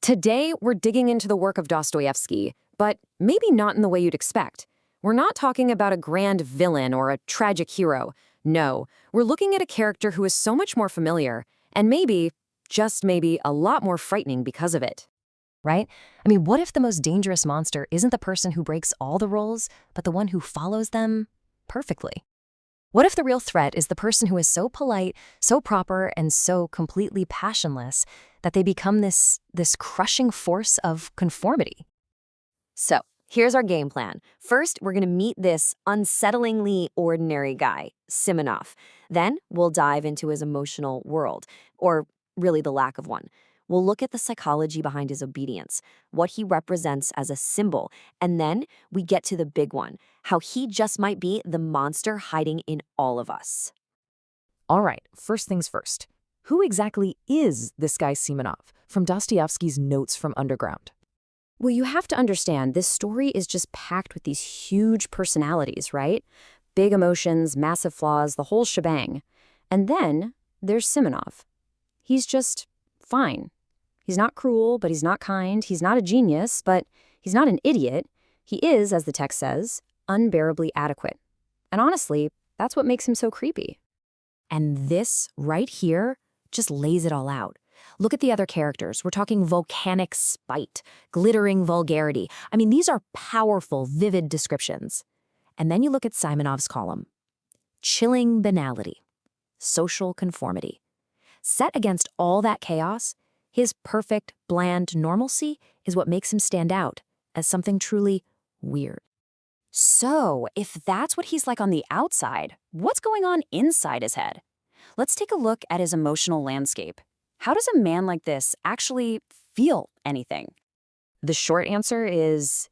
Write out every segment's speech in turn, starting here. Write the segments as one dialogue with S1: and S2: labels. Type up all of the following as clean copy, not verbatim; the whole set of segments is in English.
S1: Today, we're digging into the work of Dostoevsky, but maybe not in the way you'd expect. We're not talking about a grand villain or a tragic hero. No, we're looking at a character who is so much more familiar, and maybe, just maybe, a lot more frightening because of it.
S2: Right? I mean, what if the most dangerous monster isn't the person who breaks all the rules, but the one who follows them perfectly? What if the real threat is the person who is so polite, so proper, and so completely passionless that they become this crushing force of conformity?
S1: So, here's our game plan. First, we're going to meet this unsettlingly ordinary guy, Simonov. Then, we'll dive into his emotional world, or really the lack of one. We'll look at the psychology behind his obedience, what he represents as a symbol, and then we get to the big one, how he just might be the monster hiding in all of us.
S3: All right, first things first. Who exactly is this guy Simonov from Dostoevsky's Notes from Underground?
S1: Well, you have to understand, this story is just packed with these huge personalities, right? Big emotions, massive flaws, the whole shebang. And then there's Simonov. He's just fine. He's not cruel, but he's not kind. He's not a genius, but he's not an idiot. He is, as the text says, unbearably adequate. And honestly, that's what makes him so creepy. And this, right here, just lays it all out. Look at the other characters. We're talking volcanic spite, glittering vulgarity. I mean, these are powerful, vivid descriptions. And then you look at Simonov's column. Chilling banality, social conformity. Set against all that chaos, his perfect, bland normalcy is what makes him stand out as something truly weird. So, if that's what he's like on the outside, what's going on inside his head? Let's take a look at his emotional landscape. How does a man like this actually feel anything? The short answer is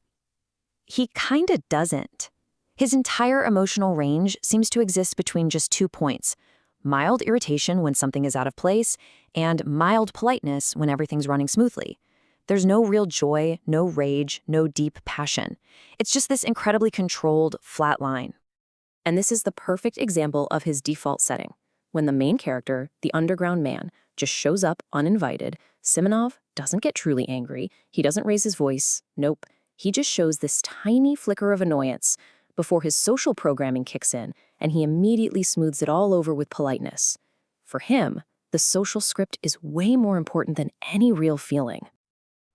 S1: he kinda doesn't. His entire emotional range seems to exist between just 2 points: mild irritation when something is out of place, and mild politeness when everything's running smoothly. There's no real joy, no rage, no deep passion. It's just this incredibly controlled, flat line. And this is the perfect example of his default setting. When the main character, the underground man, just shows up uninvited, Simonov doesn't get truly angry. He doesn't raise his voice. Nope. He just shows this tiny flicker of annoyance before his social programming kicks in, and he immediately smooths it all over with politeness. For him, the social script is way more important than any real feeling.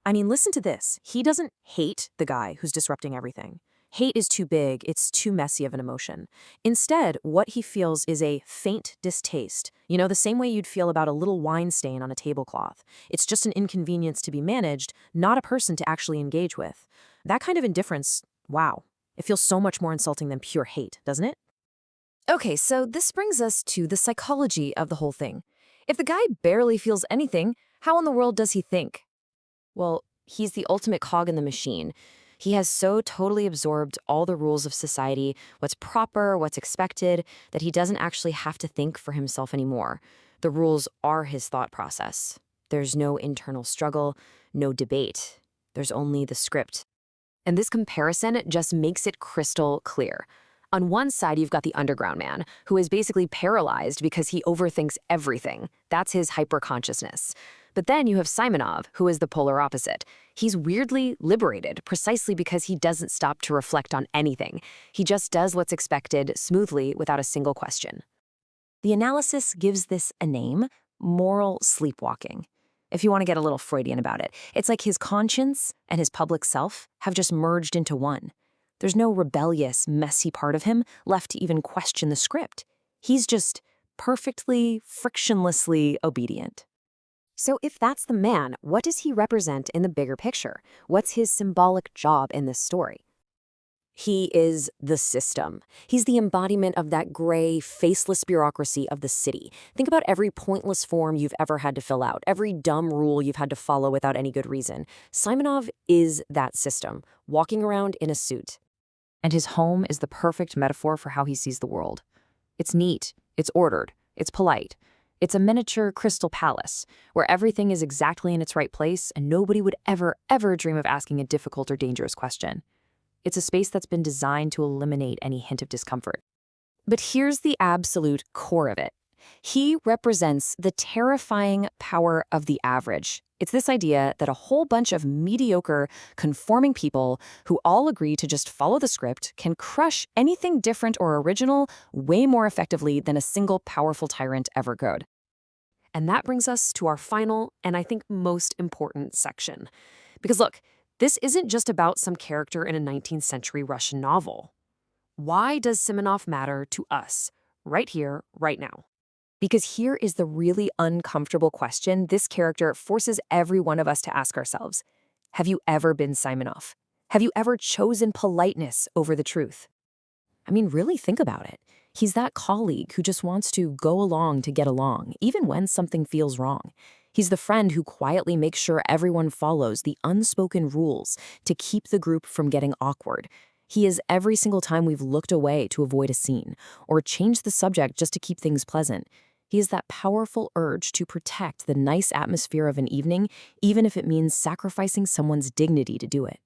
S3: I mean, listen to this. He doesn't hate the guy who's disrupting everything. Hate is too big, it's too messy of an emotion. Instead, what he feels is a faint distaste. You know, the same way you'd feel about a little wine stain on a tablecloth. It's just an inconvenience to be managed, not a person to actually engage with. That kind of indifference, wow. It feels so much more insulting than pure hate, doesn't it?
S1: Okay, so this brings us to the psychology of the whole thing. If the guy barely feels anything, how in the world does he think? Well, he's the ultimate cog in the machine. He has so totally absorbed all the rules of society, what's proper, what's expected, that he doesn't actually have to think for himself anymore. The rules are his thought process. There's no internal struggle, no debate. There's only the script. And this comparison just makes it crystal clear. On one side, you've got the underground man, who is basically paralyzed because he overthinks everything. That's his hyperconsciousness. But then you have Simonov, who is the polar opposite. He's weirdly liberated precisely because he doesn't stop to reflect on anything. He just does what's expected smoothly without a single question. The analysis gives this a name: moral sleepwalking. If you want to get a little Freudian about it, it's like his conscience and his public self have just merged into one. There's no rebellious, messy part of him left to even question the script. He's just perfectly, frictionlessly obedient. So if that's the man, what does he represent in the bigger picture? What's his symbolic job in this story? He is the system. He's the embodiment of that gray, faceless bureaucracy of the city. Think about every pointless form you've ever had to fill out, every dumb rule you've had to follow without any good reason. Simonov is that system, walking around in a suit. And his home is the perfect metaphor for how he sees the world. It's neat, it's ordered, it's polite. It's a miniature crystal palace, where everything is exactly in its right place and nobody would ever, ever dream of asking a difficult or dangerous question. It's a space that's been designed to eliminate any hint of discomfort. But here's the absolute core of it. He represents the terrifying power of the average. It's this idea that a whole bunch of mediocre, conforming people who all agree to just follow the script can crush anything different or original way more effectively than a single powerful tyrant ever could.
S3: And that brings us to our final and I think most important section. Because look, this isn't just about some character in a 19th century Russian novel. Why does Simonov matter to us, right here, right now?
S1: Because here is the really uncomfortable question this character forces every one of us to ask ourselves. Have you ever been Simonov? Have you ever chosen politeness over the truth? I mean, really think about it. He's that colleague who just wants to go along to get along, even when something feels wrong. He's the friend who quietly makes sure everyone follows the unspoken rules to keep the group from getting awkward. He is every single time we've looked away to avoid a scene, or changed the subject just to keep things pleasant. He is that powerful urge to protect the nice atmosphere of an evening, even if it means sacrificing someone's dignity to do it.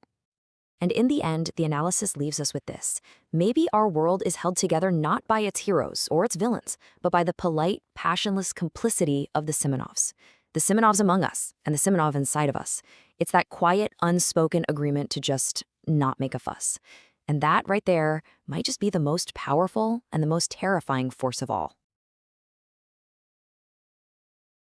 S1: And in the end, the analysis leaves us with this. Maybe our world is held together not by its heroes or its villains, but by the polite, passionless complicity of the Simonovs. The Simonovs among us, and the Simonov inside of us. It's that quiet, unspoken agreement to just not make a fuss. And that right there might just be the most powerful and the most terrifying force of all.